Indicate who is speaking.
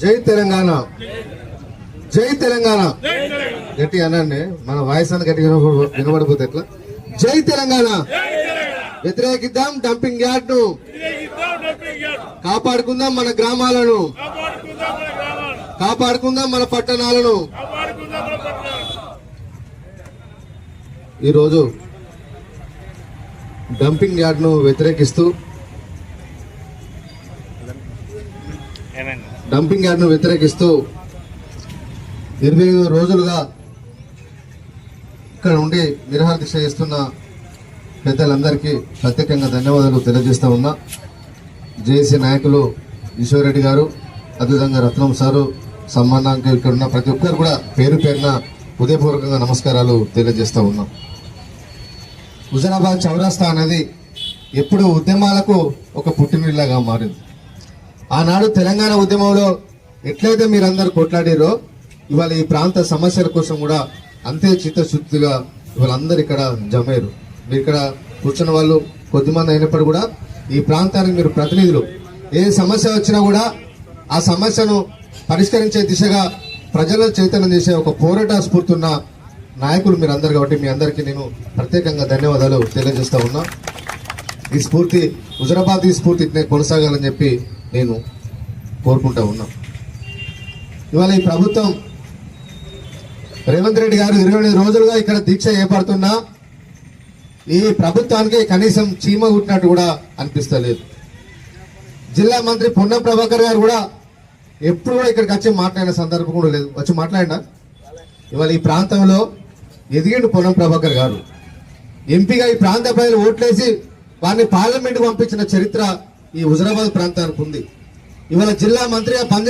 Speaker 1: జై తెలంగాణ, జై తెలంగాణ. గట్టిగా అనండి, మన వాయిస్ అని గట్టిగా వినబడిపోతే ఎట్లా? జై తెలంగాణ. వ్యతిరేకిద్దాం డంపింగ్ యార్డ్ ను, కాపాడుకుందాం మన గ్రామాలను, కాపాడుకుందాం మన పట్టణాలను. ఈరోజు డంపింగ్ యార్డ్ ను వ్యతిరేకిస్తూ డంపింగ్ యార్డ్ ను వ్యతిరేకిస్తూ 25 రోజులుగా ఇక్కడ ఉండి నిరాహార దీక్ష చేస్తున్న పెద్దలందరికీ ప్రత్యేకంగా ధన్యవాదాలు తెలియజేస్తా ఉన్నా. జేఏసీ నాయకులు ఈశ్వర్రెడ్డి గారు, అదేవిధంగా రత్నం సారు, సమ్మానానికి ఇక్కడ ఉన్న ప్రతి ఒక్కరు కూడా పేరు పేరున హృదయపూర్వకంగా నమస్కారాలు తెలియజేస్తా ఉన్నాం. హుజరాబాద్ చౌరస్తా అనేది ఎప్పుడు ఉద్యమాలకు ఒక పుట్టినిల్లాగా మారింది. ఆనాడు తెలంగాణ ఉద్యమంలో ఎట్లయితే మీరందరూ కొట్లాడారో ఇవాళ ఈ ప్రాంత సమస్యల కోసం కూడా అంతే చిత్తశుద్ధిగా ఇవాళ అందరు ఇక్కడ జమేరు. మీరు ఇక్కడ కూర్చున్న వాళ్ళు కొద్దిమంది అయినప్పుడు కూడా ఈ ప్రాంతానికి మీరు ప్రతినిధులు. ఏ సమస్య వచ్చినా కూడా ఆ సమస్యను పరిష్కరించే దిశగా ప్రజల చైతన్యం చేసే ఒక పోరాట స్ఫూర్తి ఉన్న నాయకులు మీరు అందరు కాబట్టి మీ అందరికీ నేను ప్రత్యేకంగా ధన్యవాదాలు తెలియజేస్తా ఉన్నా. ఈ స్ఫూర్తి హుజరాబాద్ ఈ స్ఫూర్తి కొనసాగాలని చెప్పి నేను కోరుకుంటా ఉన్నా. ఇవాళ ఈ ప్రభుత్వం రేవంత్ రెడ్డి గారు 25 రోజులుగా ఇక్కడ దీక్ష చేపడుతున్నా ఈ ప్రభుత్వానికి కనీసం చీమ కుట్టినట్టు కూడా అనిపిస్తలేదు. జిల్లా మంత్రి పొన్నం ప్రభాకర్ గారు కూడా ఎప్పుడు కూడా ఇక్కడికి వచ్చి మాట్లాడిన సందర్భం కూడా లేదు. వచ్చి మాట్లాడినా ఇవాళ ఈ ప్రాంతంలో ఎదిగిండు పొన్నం ప్రభాకర్ గారు. ఎంపీగా ఈ ప్రాంత ప్రజలు ఓట్లేసి వారిని పార్లమెంట్కు పంపించిన చరిత్ర ఈ హుజరాబాద్ ప్రాంతానికి ఉంది. ఇవాళ జిల్లా మంత్రిగా పనిచేసి